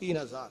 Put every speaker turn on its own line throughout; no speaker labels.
3000।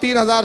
3000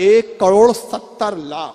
1,70,00,000,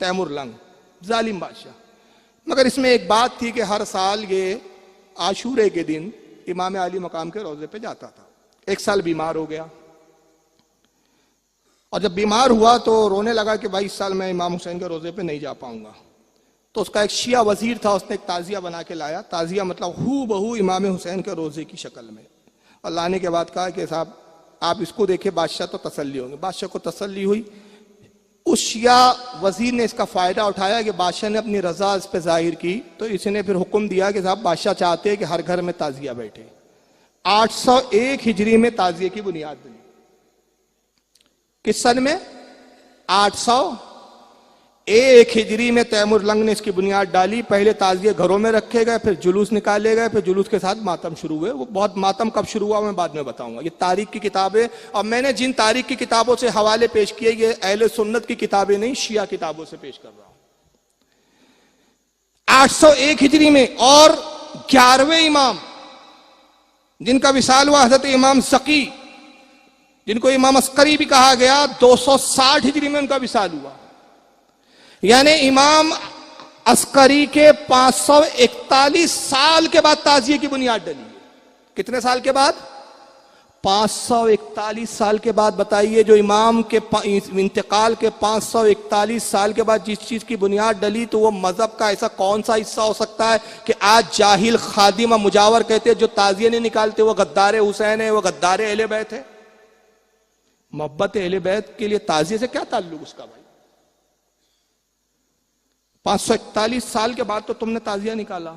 Timur لنگ، ظالم بادشاہ. مگر اس میں ایک بات تھی کہ ہر سال یہ عاشورے کے دن امام علی مقام کے روزے پہ جاتا تھا. ایک سال بیمار ہو گیا، اور جب بیمار ہوا تو رونے لگا کہ بھائی اس سال میں امام حسین کے روزے پہ نہیں جا پاؤں گا. تو اس کا ایک شیعہ وزیر تھا، اس نے ایک تعزیہ بنا کے لایا. تعزیہ مطلب ہو بہو امام حسین کے روزے کی شکل میں. اور لانے کے بعد کہا کہ صاحب آپ اس کو دیکھیں، بادشاہ تو تسلی ہوں گے. بادشاہ کو تسلی ہوئی. اس شیعہ وزیر نے اس کا فائدہ اٹھایا کہ بادشاہ نے اپنی رضا اس پہ ظاہر کی، تو اس نے پھر حکم دیا کہ صاحب بادشاہ چاہتے ہیں کہ ہر گھر میں تعزیہ بیٹھے. 801 ہجری میں تعزیے کی بنیاد بنی. کس سن میں؟ 801 ہجری میں تیمور لنگ نے اس کی بنیاد ڈالی. پہلے تعزیے گھروں میں رکھے گئے، پھر جلوس نکالے گئے، پھر جلوس کے ساتھ ماتم شروع ہوئے. وہ بہت ماتم کب شروع ہوا میں بعد میں بتاؤں گا. یہ تاریخ کی کتابیں، اور میں نے جن تاریخ کی کتابوں سے حوالے پیش کیے یہ اہل سنت کی کتابیں نہیں، شیعہ کتابوں سے پیش کر رہا ہوں. 801 ہجری میں. اور 11ویں امام جن کا وصال ہوا حضرت امام سقی، جن کو امام عسکری بھی کہا گیا، 260 ہجری میں ان کا وصال ہوا. یعنی امام عسکری کے 541 سال کے بعد تعزیے کی بنیاد ڈلی. کتنے سال کے بعد؟ 541 سال کے بعد. بتائیے جو امام کے انتقال کے 541 سال کے بعد جس چیز کی بنیاد ڈلی، تو وہ مذہب کا ایسا کون سا حصہ ہو سکتا ہے کہ آج جاہل خادم مجاور کہتے ہیں جو تعزیے نہیں نکالتے وہ غدار حسین ہے، وہ غدار اہل بیت ہے. محبت اہل بیت کے لیے تعزیے سے کیا تعلق اس کا بھائی؟ 541 سال کے بعد تو تم نے تعزیہ نکالا.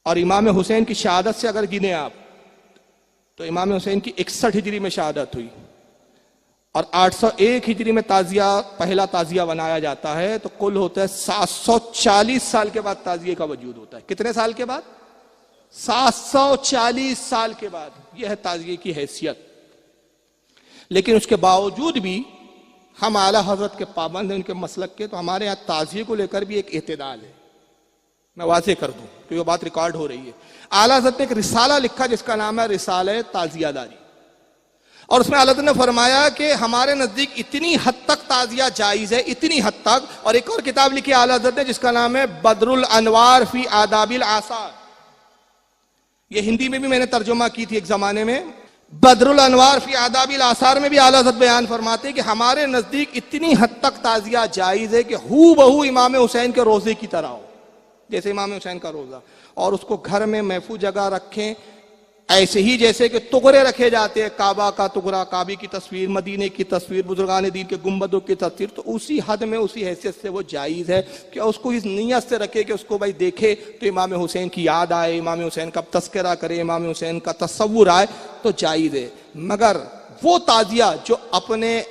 اور امام حسین کی شہادت سے اگر گنے آپ تو امام حسین کی 61 ہجری میں شہادت ہوئی، اور 801 ہجری میں تعزیہ پہلا تعزیہ بنایا جاتا ہے. تو کل ہوتا ہے 740 سال کے بعد تعزیے کا وجود ہوتا ہے. کتنے سال کے بعد؟ 740 سال کے بعد. یہ ہے تعزیے کی حیثیت. لیکن اس کے باوجود بھی ہم اعلیٰ حضرت کے پابند ہیں، ان کے مسلک کے. تو ہمارے یہاں تعزیے کو لے کر بھی ایک اعتدال ہے. میں واضح کر دوں کہ یہ بات ریکارڈ ہو رہی ہے. اعلیٰ حضرت نے ایک رسالہ لکھا جس کا نام ہے رسالہ تعزیہ داری. اور اس میں اعلیٰ حضرت نے فرمایا کہ ہمارے نزدیک اتنی حد تک تعزیہ جائز ہے، اتنی حد تک. اور ایک اور کتاب لکھی اعلیٰ حضرت نے جس کا نام ہے بدر الانوار فی آداب الآثار. یہ ہندی میں بھی میں نے ترجمہ کی تھی ایک زمانے میں. بدر الانوار فی آداب الآثار میں بھی اعلیٰ حضرت بیان فرماتے ہیں کہ ہمارے نزدیک اتنی حد تک تعزیہ جائز ہے کہ ہو بہو امام حسین کے روزے کی طرح ہو، جیسے امام حسین کا روزہ. اور اس کو گھر میں محفوظ جگہ رکھیں، ایسے ہی جیسے کہ تغرے رکھے جاتے ہیں، کعبہ کا تغرا، کعبے کی تصویر، مدینے کی تصویر، بزرگان دین کے گنبدوں کی تصویر. تو اسی حد میں، اسی حیثیت سے وہ جائز ہے کہ اس کو اس نیت سے رکھے کہ اس کو بھائی دیکھے تو امام حسین کی یاد آئے، امام حسین کا تذکرہ کرے، امام حسین کا تصور آئے، تو جائز ہے. مگر وہ تعزیہ جو اپنے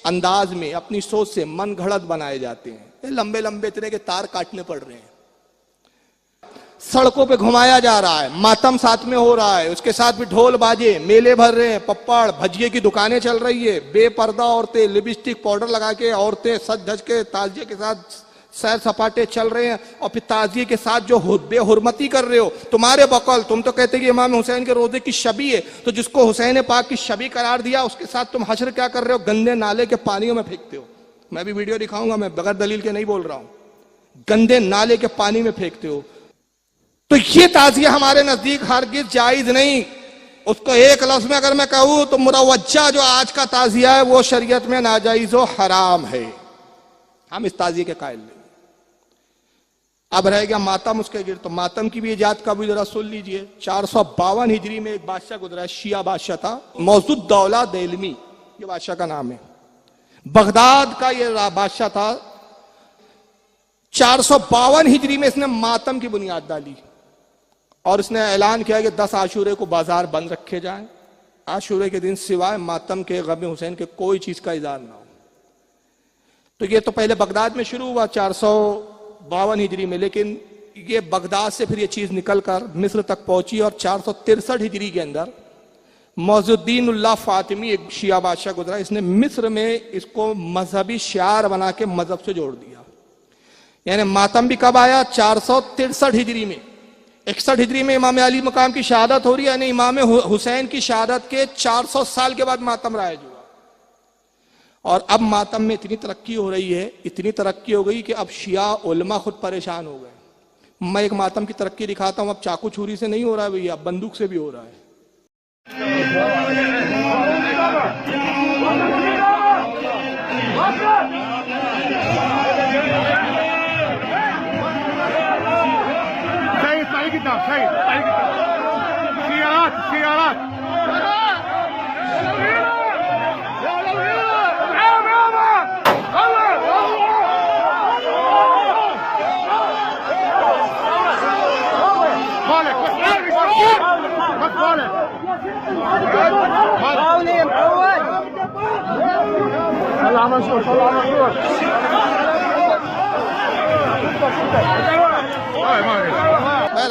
انداز میں، اپنی سوچ سے من گھڑت بنائے جاتے ہیں، لمبے لمبے اتنے کے تار کاٹنے پڑ رہے ہیں، سڑکوں پہ گھمایا جا رہا ہے، ماتم ساتھ میں ہو رہا ہے، اس کے ساتھ بھی ڈھول باجے، میلے بھر رہے ہیں، پپڑ بھجیے کی دکانیں چل رہی ہے، بے پردہ عورتیں، لپسٹک پاؤڈر لگا کے عورتیں سج دھج کے تعزیے کے ساتھ سیر سپاٹے چل رہے ہیں. اور پھر تعزیے کے ساتھ جو بے حرمتی کر رہے ہو. تمہارے بقول تم تو کہتے کہ امام حسین کے روزے کی شبی ہے، تو جس کو حسین پاک کی شبی قرار دیا اس کے ساتھ تم حشر کیا کر رہے ہو؟ گندے نالے کے پانیوں میں پھینکتے ہو. میں بھی ویڈیو دکھاؤں گا، میں بغیر دلیل کے نہیں بول رہا ہوں. گندے نالے کے پانی میں پھینکتے ہو. تو یہ تعزیہ ہمارے نزدیک ہرگز جائز نہیں. اس کو ایک لفظ میں اگر میں کہوں تو مروجہ جو آج کا تعزیہ ہے وہ شریعت میں ناجائز و حرام ہے. ہم اس تعزیے کے قائل نہیں. اب رہ گیا ماتم اس کے گرد. تو ماتم کی بھی ایجاد کا بھی ذرا سن لیجئے. 452 ہجری میں ایک بادشاہ گزرا ہے، شیعہ بادشاہ تھا، موضوع الدولہ دیلمی یہ بادشاہ کا نام ہے. بغداد کا یہ بادشاہ تھا. 452 ہجری میں اس نے ماتم کی بنیاد ڈالی اور اس نے اعلان کیا کہ 10 عاشورے کو بازار بند رکھے جائیں. عاشورے کے دن سوائے ماتم کے، غم حسین کے کوئی چیز کا اظہار نہ ہو. تو یہ تو پہلے بغداد میں شروع ہوا 452 ہجری میں، لیکن یہ بغداد سے پھر یہ چیز نکل کر مصر تک پہنچی اور 463 ہجری کے اندر معز الدین اللہ فاطمی ایک شیعہ بادشاہ گزرا. اس نے مصر میں اس کو مذہبی شعار بنا کے مذہب سے جوڑ دیا. یعنی ماتم بھی کب آیا؟ 463 ہجری میں. 61 ہجری میں امام علی مقام کی شہادت ہو رہی ہے، یعنی امام حسین کی شہادت کے 400 سال کے بعد ماتم رائج ہوا. اور اب ماتم میں اتنی ترقی ہو رہی ہے، اتنی ترقی ہو گئی کہ اب شیعہ علماء خود پریشان ہو گئے. میں ایک ماتم کی ترقی دکھاتا ہوں، اب چاقو چھری سے نہیں ہو رہا ہے بھئی، اب بندوق سے بھی ہو رہا ہے.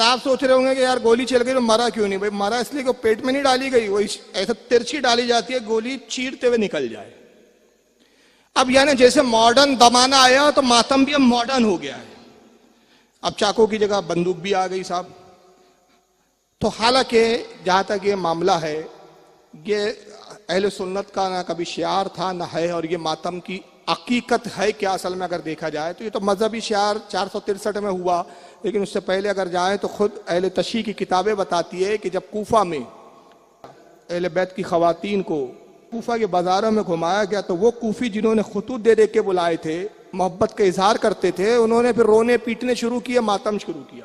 آپ سوچ رہے ہوں گے کہ یار گولی چل گئی تو مرا کیوں نہیں؟ بھائی مرا اس لیے کہ پیٹ میں نہیں ڈالی گئی، وہ ایسا ترچھی ڈالی جاتی ہے گولی چیرتے ہوئے نکل جائے. اب یعنی جیسے ماڈرن زمانہ آیا تو ماتم بھی اب ماڈرن ہو گیا ہے. اب چاقو کی جگہ بندوق بھی آ گئی صاحب. تو حالانکہ جہاں تک یہ معاملہ ہے، یہ اہل سنت کا نہ کبھی شعار تھا نہ ہے، اور یہ ماتم کی حقیقت ہے کیا اصل میں اگر دیکھا جائے تو یہ تو مذہبی شعار 463 میں ہوا. لیکن اس سے پہلے اگر جائیں تو خود اہل تشیع کی کتابیں بتاتی ہے کہ جب کوفہ میں اہل بیت کی خواتین کو کوفہ کے بازاروں میں گھمایا گیا تو وہ کوفی جنہوں نے خطوط دے کے بلائے تھے، محبت کا اظہار کرتے تھے، انہوں نے پھر رونے پیٹنے شروع کیے، ماتم شروع کیا.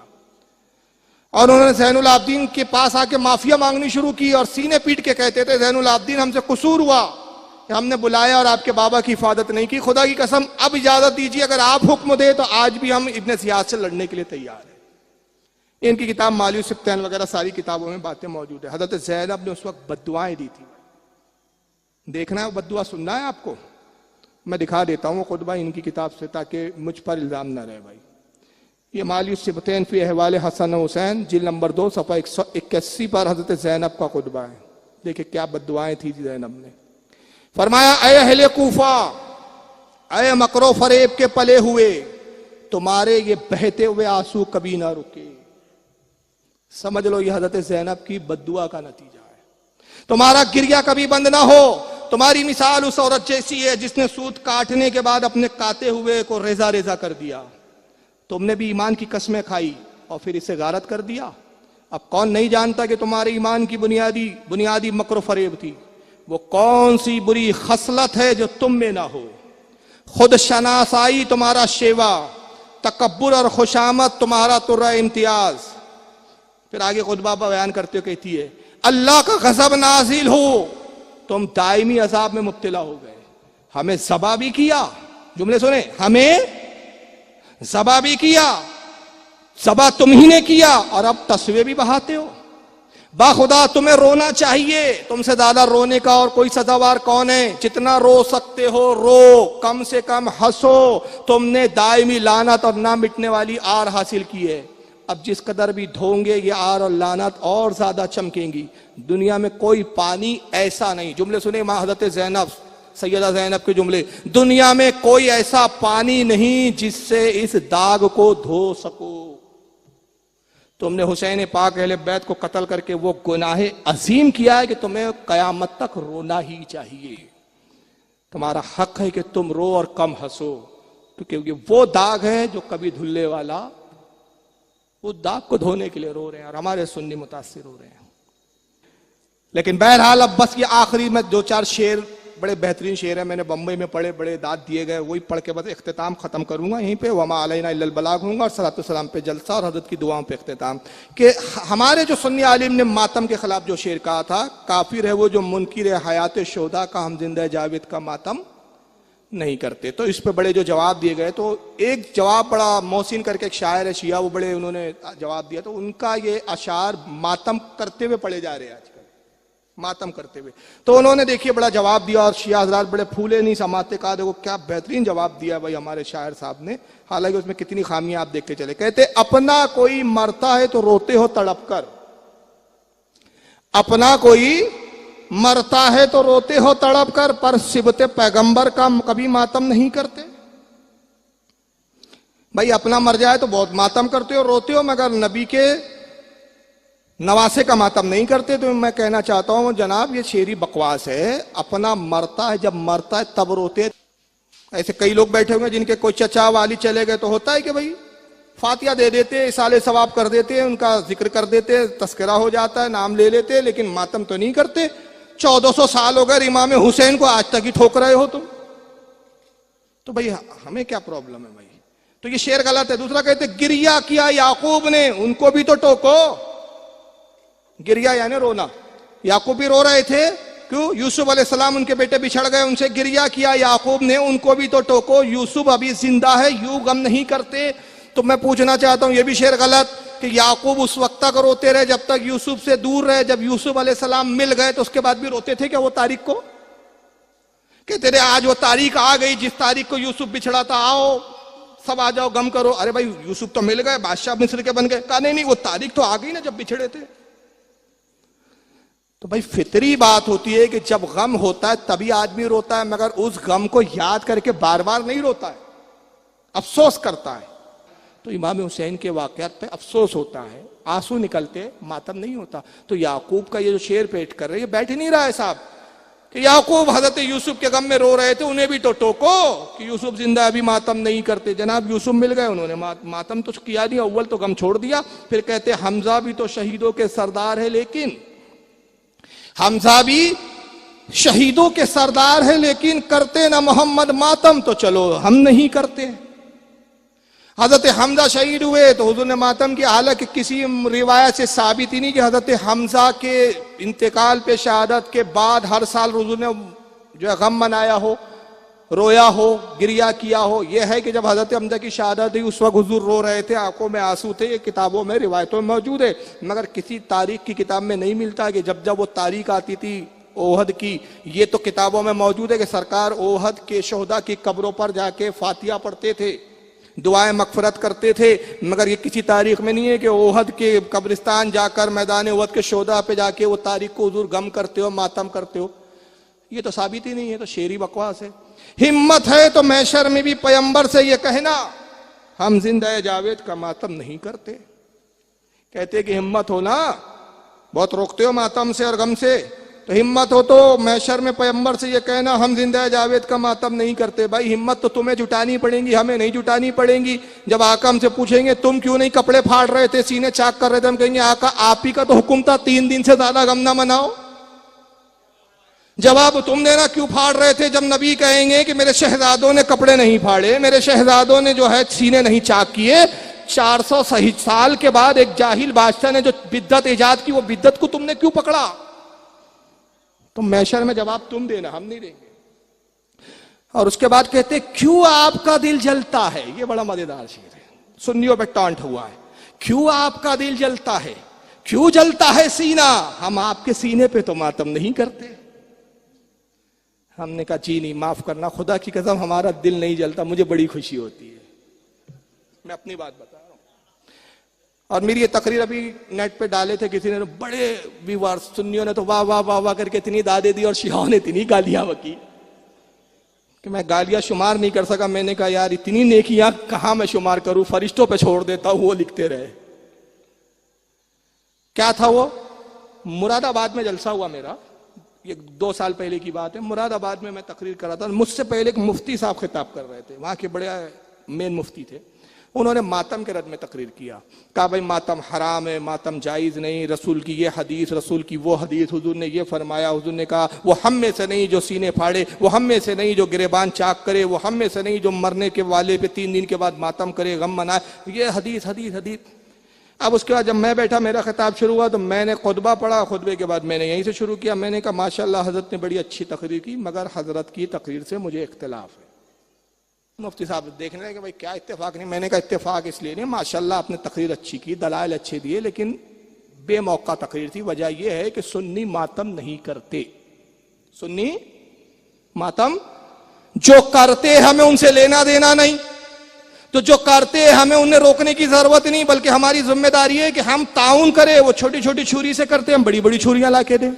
اور انہوں نے زین العابدین کے پاس آ کے معافیا مانگنی شروع کی اور سینے پیٹ کے کہتے تھے زین العابدین ہم سے قصور ہوا کہ ہم نے بلایا اور آپ کے بابا کی حفاظت نہیں کی، خدا کی قسم اب اجازت دیجیے، اگر آپ حکم دے تو آج بھی ہم ابن زیاد سے لڑنے کے لیے تیار ہیں. ان کی کتاب مالی سبتین وغیرہ ساری کتابوں میں باتیں موجود ہیں. حضرت زینب نے اس وقت بددعائیں دی تھی. دیکھنا ہے وہ بددعا سننا ہے آپ کو؟ میں دکھا دیتا ہوں خطبہ ان کی کتاب سے تاکہ مجھ پر الزام نہ رہے بھائی. یہ مالی سبتین فی احوال حسن و حسین جلد نمبر 2 صفحہ 181 پر حضرت زینب کا خطبہ ہے. دیکھیں کیا بددعائیں تھی زینب نے. فرمایا اے اہل کوفہ، اے مکر و فریب کے پلے ہوئے، تمہارے یہ بہتے ہوئے آنسو کبھی نہ رکے. سمجھ لو یہ حضرت زینب کی بددعا کا نتیجہ ہے. تمہارا گریہ کبھی بند نہ ہو. تمہاری مثال اس عورت جیسی ہے جس نے سوت کاٹنے کے بعد اپنے کاتے ہوئے کو ریزہ ریزہ کر دیا. تم نے بھی ایمان کی قسمیں کھائی اور پھر اسے غارت کر دیا. اب کون نہیں جانتا کہ تمہارے ایمان کی بنیادی مکر و فریب تھی؟ وہ کون سی بری خصلت ہے جو تم میں نہ ہو؟ خود شناسائی تمہارا شیوا، تکبر اور خوشامد تمہارا ترہ امتیاز. پھر آگے خطبہ بیان کرتے ہوئے کہتی ہے اللہ کا غضب نازل ہو، تم دائمی عذاب میں مبتلا ہو گئے. ہمیں ذبح بھی کیا، جملے سنیں، ہمیں ذبح بھی کیا، ذبح تم ہی نے کیا اور اب تسوے بھی بہاتے ہو. باخدا تمہیں رونا چاہیے، تم سے زیادہ رونے کا اور کوئی سزاوار کون ہے؟ جتنا رو سکتے ہو رو، کم سے کم ہنسو. تم نے دائمی لعنت اور نہ مٹنے والی آر حاصل کی ہے. اب جس قدر بھی دھوؤں گے یہ آر اور لعنت اور زیادہ چمکیں گی. دنیا میں کوئی پانی ایسا نہیں، جملے سنے ماں حضرت زینب سیدہ زینب کے جملے، دنیا میں کوئی ایسا پانی نہیں جس سے اس داغ کو دھو سکو. تم نے حسین پاک اہل بیت کو قتل کر کے وہ گناہ عظیم کیا ہے کہ تمہیں قیامت تک رونا ہی چاہیے. تمہارا حق ہے کہ تم رو اور کم ہنسو، کیونکہ یہ وہ داغ ہے جو کبھی دھلنے والا، وہ داغ کو دھونے کے لیے رو رہے ہیں اور ہمارے سنی متاثر ہو رہے ہیں. لیکن بہرحال اب بس یہ آخری میں 2-4 شعر، بڑے بہترین شعر ہیں، میں نے بمبئی میں پڑھے، بڑے داد دیے گئے، وہی پڑھ کے بس اختتام ختم کروں گا یہیں پہ. وما علینا الا البلاغ ہوں گا اور صلاۃ والسلام پہ جلسہ اور حضرت کی دعاؤں پہ اختتام. کہ ہمارے جو سنی عالم نے ماتم کے خلاف جو شعر کہا تھا، کافر ہے وہ جو منکر حیات شہداء کا ہم زندہ جاوید کا ماتم نہیں کرتے. تو اس پہ بڑے جو جواب دیے گئے، تو ایک جواب بڑا محسن کر کے ایک شاعر ہے شیعہ، وہ بڑے انہوں نے جواب دیا، تو ان کا یہ اشعار ماتم کرتے ہوئے پڑھے جا رہے ہیں آج کل، ماتم کرتے ہوئے. تو انہوں نے دیکھیے بڑا جواب دیا اور شیعہ حضرات بڑے پھولے نہیں سماتے، کہا دیکھو کیا بہترین جواب دیا بھائی ہمارے شاعر صاحب نے. حالانکہ اس میں کتنی خامیاں آپ دیکھتے چلے. کہتے اپنا کوئی مرتا ہے تو روتے ہو تڑپ کر، اپنا کوئی مرتا ہے تو روتے ہو تڑپ کر، پر صبت پیغمبر کا کبھی ماتم نہیں کرتے. بھائی اپنا مر جائے تو بہت ماتم کرتے ہو، روتے ہو، مگر نبی کے نواسے کا ماتم نہیں کرتے. تو میں کہنا چاہتا ہوں جناب یہ شعری بکواس ہے. اپنا مرتا ہے جب مرتا ہے تب روتے. ایسے کئی لوگ بیٹھے ہوئے جن کے کوئی چچا والی چلے گئے تو ہوتا ہے کہ بھائی فاتحہ دے دیتے, اصالے ثواب کر دیتے, ان کا ذکر کر دیتے, تذکرہ ہو جاتا ہے, نام لے لیتے, لیکن ماتم تو نہیں کرتے. 1400 سال ہو گئے امام حسین کو, آج تک ہی ٹھوک رہے ہو تم. تو بھائی ہمیں کیا پرابلم ہے بھائی؟ تو یہ شعر غلط ہے. دوسرا کہتے گریا کیا یعقوب نے, ان کو بھی تو ٹوکو. گریا یعنی رونا. یعقوب بھی رو رہے تھے, کیوں؟ یوسف علیہ السلام ان کے بیٹے بچھڑ گئے, ان سے گریا کیا یعقوب نے, ان کو بھی تو ٹوکو. یوسف ابھی زندہ ہے, یوں غم نہیں کرتے. تو میں پوچھنا چاہتا ہوں یہ بھی شعر غلط کہ یعقوب اس وقت تک روتے رہے جب تک یوسف سے دور رہے. جب یوسف علیہ السلام مل گئے تو اس کے بعد بھی روتے تھے کیا وہ تاریخ کو؟ کہ تیرے آج وہ تاریخ آ گئی جس تاریخ کو یوسف بچھڑا تھا, آؤ سب آ جاؤ غم کرو. ارے بھائی یوسف تو مل گئے, بادشاہ مصر کے بن گئے. کہا نہیں وہ تاریخ تو آ گئی نا جب بچھڑے تھے. تو بھائی فطری بات ہوتی ہے کہ جب غم ہوتا ہے تبھی آدمی روتا ہے, مگر اس غم کو یاد کر کے بار بار نہیں روتا ہے, افسوس کرتا ہے. تو امام حسین کے واقعات پہ افسوس ہوتا ہے, آنسو نکلتے, ماتم نہیں ہوتا. تو یعقوب کا یہ جو شعر پیٹ کر رہے یہ بیٹھ نہیں رہا ہے صاحب کہ یعقوب حضرت یوسف کے غم میں رو رہے تھے, انہیں بھی تو ٹوکو کہ یوسف زندہ ابھی ماتم نہیں کرتے. جناب یوسف مل گئے, انہوں نے ماتم تو کیا نہیں, اول تو غم چھوڑ دیا. پھر کہتے حمزہ بھی تو شہیدوں کے سردار ہے, لیکن حمزہ بھی شہیدوں کے سردار ہے لیکن کرتے نہ محمد ماتم, تو چلو ہم نہیں کرتے. حضرت حمزہ شہید ہوئے تو حضور نے ماتم کی, حالانکہ کسی روایت سے ثابت ہی نہیں کہ حضرت حمزہ کے انتقال پہ شہادت کے بعد ہر سال حضور نے جو ہے غم منایا ہو, رویا ہو, گریا کیا ہو. یہ ہے کہ جب حضرت حمزہ کی شہادت ہوئی اس وقت حضور رو رہے تھے, آنکھوں میں آنسو تھے. یہ کتابوں میں روایتوں میں موجود ہے, مگر کسی تاریخ کی کتاب میں نہیں ملتا کہ جب جب وہ تاریخ آتی تھی اوہد کی. یہ تو کتابوں میں موجود ہے کہ سرکار اوہد کے شہداء کی قبروں پر جا کے فاتحہ پڑھتے تھے, دعائیں مغفرت کرتے تھے, مگر یہ کسی تاریخ میں نہیں ہے کہ اوہد کے قبرستان جا کر میدان اوہد کے شہداء پہ جا کے وہ تاریخ کو حضور غم کرتے ہو, ماتم کرتے ہو. یہ تو ثابت ہی نہیں ہے, تو شعری بکواس ہے. ہمت ہے تو محشر میں بھی پیغمبر سے یہ کہنا ہم زندہ جاوید کا ماتم نہیں کرتے. کہتے کہ ہمت ہو نا, بہت روکتے ہو ماتم سے اور غم سے, تو ہمت ہو تو محشر میں پیغمبر سے یہ کہنا ہم زندہ جاوید کا ماتم نہیں کرتے. بھائی ہمت تو تمہیں جٹانی پڑیں گی, ہمیں نہیں جٹانی پڑیں گی. جب آقا ہم سے پوچھیں گے تم کیوں نہیں کپڑے پھاڑ رہے تھے, سینے چاک کر رہے تھے, ہم کہیں گے آقا آپ ہی کا تو حکم تھا 3 دن سے زیادہ غم نہ مناؤ. جواب تم دینا کیوں پھاڑ رہے تھے, جب نبی کہیں گے کہ میرے شہزادوں نے کپڑے نہیں پھاڑے, میرے شہزادوں نے جو ہے سینے نہیں چاک کیے. 400 سال کے بعد ایک جاہل بادشاہ نے جو بدعت ایجاد کی, وہ بدعت کو تم نے کیوں پکڑا؟ تو محشر میں جواب تم دینا, ہم نہیں دیں گے. اور اس کے بعد کہتے کیوں آپ کا دل جلتا ہے. یہ بڑا مزیدار شعر ہے, سنیوں پہ ٹانٹ ہوا ہے. کیوں آپ کا دل جلتا ہے, کیوں جلتا ہے سینہ, ہم آپ کے سینے پہ تو ماتم نہیں کرتے. ہم نے کہا جی نہیں, معاف کرنا, خدا کی قسم ہمارا دل نہیں جلتا, مجھے بڑی خوشی ہوتی ہے. میں اپنی بات بتا رہا ہوں. اور میری یہ تقریر ابھی نیٹ پہ ڈالے تھے کسی نے, بڑے ویوار سنیوں نے تو واہ واہ واہ واہ کر کے اتنی دادے دی, اور شیعوں نے اتنی گالیاں بکی کہ میں گالیاں شمار نہیں کر سکا. میں نے کہا یار اتنی نیکیاں کہاں میں شمار کروں, فرشتوں پہ چھوڑ دیتا ہوں, وہ لکھتے رہے. کیا تھا وہ؟ مراد آباد میں جلسہ ہوا میرا, یہ 2 سال پہلے کی بات ہے. مراد آباد میں تقریر کر رہا تھا, مجھ سے پہلے ایک مفتی صاحب خطاب کر رہے تھے, وہاں کے بڑے مین مفتی تھے. انہوں نے ماتم کے رد میں تقریر کیا, کہا بھائی ماتم حرام ہے, ماتم جائز نہیں, رسول کی یہ حدیث, رسول کی وہ حدیث, حضور نے یہ فرمایا, حضور نے کہا وہ ہم میں سے نہیں جو سینے پھاڑے, وہ ہم میں سے نہیں جو گریبان چاک کرے, وہ ہم میں سے نہیں جو مرنے کے والے پہ 3 دن کے بعد ماتم کرے, غم منائے, یہ حدیث حدیث حدیث. اب اس کے بعد جب میں بیٹھا, میرا خطاب شروع ہوا, تو میں نے خطبہ پڑھا, خطبے کے بعد میں نے یہیں سے شروع کیا. میں نے کہا ماشاءاللہ حضرت نے بڑی اچھی تقریر کی, مگر حضرت کی تقریر سے مجھے اختلاف ہے. مفتی صاحب دیکھنے لگے کہ بھائی کیا اتفاق نہیں. میں نے کہا اتفاق اس لیے نہیں, ماشاءاللہ آپ نے تقریر اچھی کی, دلائل اچھے دیے, لیکن بے موقع تقریر تھی. وجہ یہ ہے کہ سنی ماتم نہیں کرتے. سنی ماتم جو کرتے ہمیں ان سے لینا دینا نہیں, تو جو کرتے ہمیں انہیں روکنے کی ضرورت نہیں, بلکہ ہماری ذمہ داری ہے کہ ہم تعاون کریں. وہ چھوٹی چھوٹی چھری سے کرتے, ہم بڑی بڑی چھریاں لا کے دیں.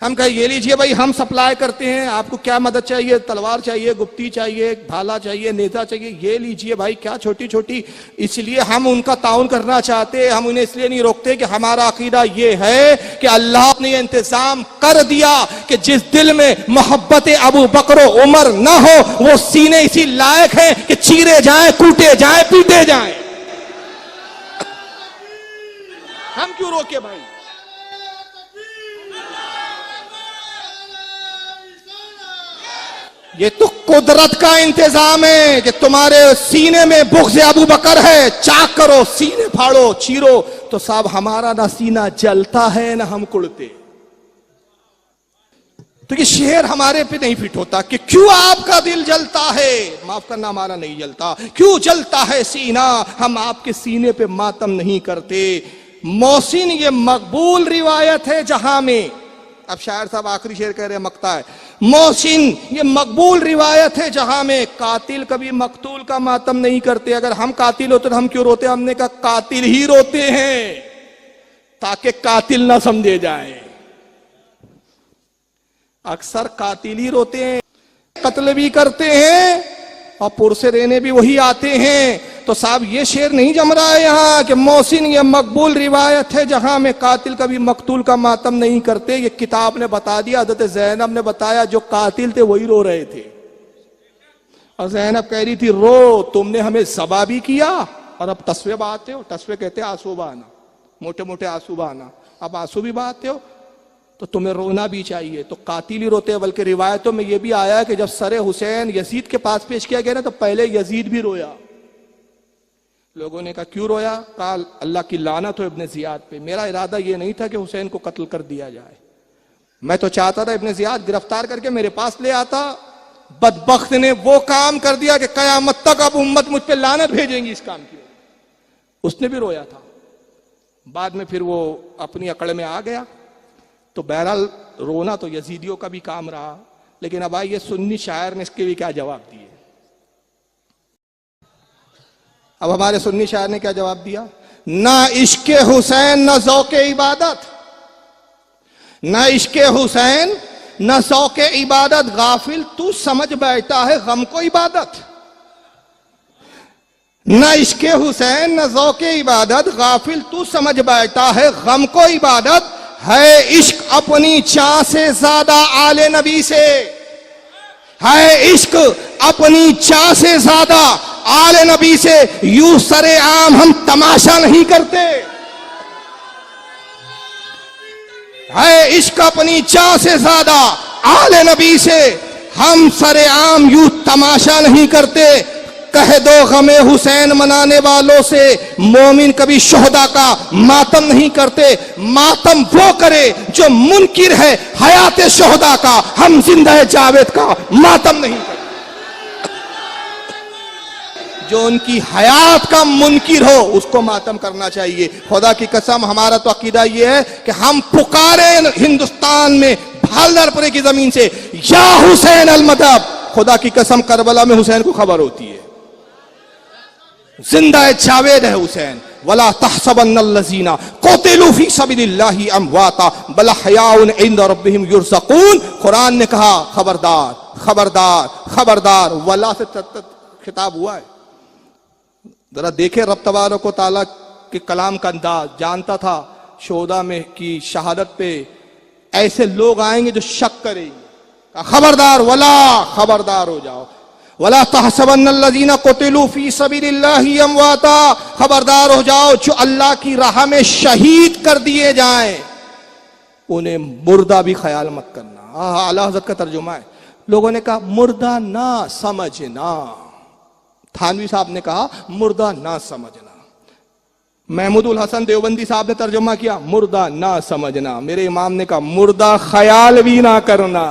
ہم کہیں یہ لیجئے بھائی ہم سپلائی کرتے ہیں، آپ کو کیا مدد چاہیے؟ تلوار چاہیے، گپتی چاہیے، بھالا چاہیے، نیزا چاہیے، یہ لیجئے بھائی، کیا چھوٹی چھوٹی. اس لیے ہم ان کا تعاون کرنا چاہتے، ہم انہیں اس لیے نہیں روکتے کہ ہمارا عقیدہ یہ ہے کہ اللہ نے یہ انتظام کر دیا کہ جس دل میں محبت ابو بکر و عمر نہ ہو وہ سینے اسی لائق ہیں کہ چیرے جائیں، کوٹے جائیں، پیٹے جائیں. ہم کیوں روکے بھائی؟ یہ تو قدرت کا انتظام ہے کہ تمہارے سینے میں بغض ابو بکر ہے، چاک کرو، سینے پھاڑو، چیرو. تو صاحب ہمارا نہ سینہ جلتا ہے نہ ہم کڑتے. تو یہ شعر ہمارے پہ نہیں فٹ ہوتا کہ کیوں آپ کا دل جلتا ہے، معاف کرنا ہمارا نہیں جلتا. کیوں جلتا ہے سینہ، ہم آپ کے سینے پہ ماتم نہیں کرتے. محسن یہ مقبول روایت ہے جہاں میں. اب شاعر صاحب آخری شعر کہہ رہے ہیں، مقطع ہے. محسن یہ مقبول روایت ہے جہاں میں قاتل کبھی مقتول کا ماتم نہیں کرتے. اگر ہم قاتل ہوتے تو ہم کیوں روتے؟ ہم نے کہا قاتل ہی روتے ہیں تاکہ قاتل نہ سمجھے جائیں. اکثر قاتل ہی روتے ہیں، قتل بھی کرتے ہیں اور پرسے دینے بھی وہی آتے ہیں. تو صاحب یہ شعر نہیں جم رہا ہے یہاں کہ محسن یہ مقبول روایت ہے جہاں میں قاتل کبھی مقتول کا ماتم نہیں کرتے. یہ کتاب نے بتا دیا، حضرت زینب نے بتایا، جو قاتل تھے وہی رو رہے تھے. اور زینب کہہ رہی تھی رو، تم نے ہمیں ذبح بھی کیا اور اب تسوے بہاتے ہو. تسوے کہتے ہیں آنسو بہانا، موٹے موٹے آنسو بہانا. اب آنسو بھی بہاتے ہو تو تمہیں رونا بھی چاہیے. تو قاتل ہی روتے ہیں. بلکہ روایتوں میں یہ بھی آیا کہ جب سر حسین یزید کے پاس پیش کیا گیا نا تو پہلے یزید بھی رویا. لوگوں نے کہا کیوں رویا؟ کہا اللہ کی لعنت ہو ابن زیاد پہ. میرا ارادہ یہ نہیں تھا کہ حسین کو قتل کر دیا جائے، میں تو چاہتا تھا ابن زیاد گرفتار کر کے میرے پاس لے آتا. بدبخت نے وہ کام کر دیا کہ قیامت تک اب امت مجھ پہ لعنت بھیجیں گی اس کام کی. اس نے بھی رویا تھا. بعد میں پھر وہ اپنی عقل میں آ گیا. تو بہرحال رونا تو یزیدیوں کا بھی کام رہا. لیکن اب آئیے سنی شاعر نے اس کے بھی کیا جواب دیے. اب ہمارے سنی شاعر نے کیا جواب دیا؟ نہ عشق حسین نہ ذوق عبادت، نہ عشق حسین نہ ذوق عبادت، غافل تو سمجھ بیٹھا ہے غم کو عبادت. نہ عشق حسین نہ ذوق عبادت، غافل تو سمجھ بیٹھا ہے غم کو عبادت. ہے عشق اپنی چاہ سے زیادہ آل نبی سے، ہے عشق اپنی چاہ سے زیادہ آل نبی سے. یوں سر عام ہم تماشا نہیں کرتے. ہے عشق اپنی چاہ سے زیادہ آل نبی سے، ہم سر عام یوں تماشا نہیں کرتے. کہہ دو غم حسین منانے والوں سے، مومن کبھی شہداء کا ماتم نہیں کرتے. ماتم وہ کرے جو منکر ہے حیات شہداء کا، ہم زندہ جاوید کا ماتم نہیں کرتے. جو ان کی حیات کا منکر ہو اس کو ماتم کرنا چاہیے. خدا کی قسم ہمارا تو عقیدہ یہ ہے کہ ہم پکارے ہندوستان میں بھالدار پورے کی زمین سے یا حسین المدد. خدا کی قسم کربلا میں حسین کو خبر ہوتی ہے، زندہ جاوید ہے حسین. ولا تحسبن الذين قتلوا في سبيل الله امواتا بل احياء عند ربهم يرزقون. قرآن نے کہا خبردار خبردار خبردار. ولا سے خطاب ہوا ہے. ذرا دیکھیں رب تبارک و تعالیٰ کے کلام کا انداز. جانتا تھا شہداء میں کی شہادت پہ ایسے لوگ آئیں گے جو شک کریں گے. خبردار، ولا خبردار ہو جاؤ. ولا تحسبن الذين قتلوا في سبيل الله امواتا، خبردار ہو جاؤ جو اللہ کی راہ میں شہید کر دیے جائیں انہیں مردہ بھی خیال مت کرنا. اعلیٰ حضرت کا ترجمہ ہے. لوگوں نے کہا مردہ نہ سمجھنا. تھانوی صاحب نے کہا مردہ نہ سمجھنا. محمود الحسن دیوبندی صاحب نے ترجمہ کیا مردہ نہ سمجھنا. میرے امام نے کہا مردہ خیال بھی نہ کرنا.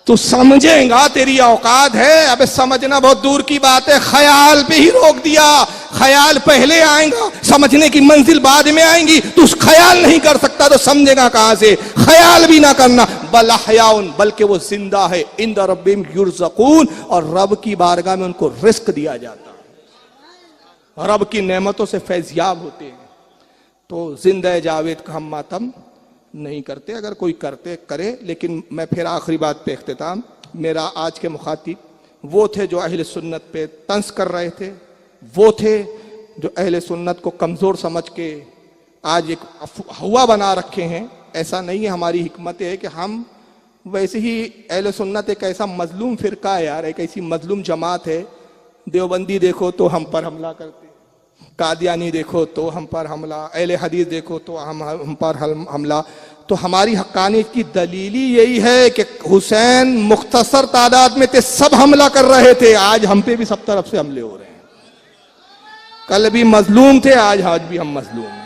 تو سمجھیں گا تیری اوقات ہے. اب سمجھنا بہت دور کی بات ہے. خیال پہ ہی روک دیا. خیال پہلے آئیں گا، سمجھنے کی منزل بعد میں آئیں گی. تو اس خیال نہیں کر سکتا تو سمجھے گا کہاں سے؟ خیال بھی نہ کرنا. بل احیاء، بلکہ وہ زندہ ہے. عند ربہم یرزقون، اور رب کی بارگاہ میں ان کو رزق دیا جاتا ہے. رب کی نعمتوں سے فیضیاب ہوتے ہیں. تو زندہ جاوید کا ہم ماتم نہیں کرتے. اگر کوئی کرتے کرے. لیکن میں پھر آخری بات پہ اختتام. میرا آج کے مخاطب وہ تھے جو اہل سنت پہ طنز کر رہے تھے, وہ تھے جو اہل سنت کو کمزور سمجھ کے آج ایک ہوا بنا رکھے ہیں. ایسا نہیں ہے. ہماری حکمت ہے کہ ہم ویسے ہی اہل سنت ایک ایسا مظلوم فرقہ ہے یار, ایک ایسی مظلوم جماعت ہے. دیوبندی دیکھو تو ہم پر حملہ کرتے, قادیانی دیکھو تو ہم پر حملہ, اہل حدیث دیکھو تو ہم پر حملہ. تو ہماری حقانیت کی دلیل یہی ہے کہ حسین مختصر تعداد میں تھے, سب حملہ کر رہے تھے. آج ہم پہ بھی سب طرف سے حملے ہو رہے ہیں. کل بھی مظلوم تھے, آج بھی ہم مظلوم ہیں.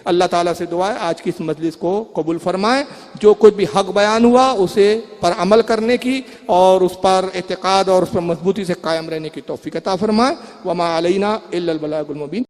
اللہ تعالیٰ سے دعا ہے آج کی اس مجلس کو قبول فرمائے. جو کچھ بھی حق بیان ہوا اسے پر عمل کرنے کی اور اس پر اعتقاد اور اس پر مضبوطی سے قائم رہنے کی توفیق عطا فرمائے. وما علینا الا البلاغ المبین.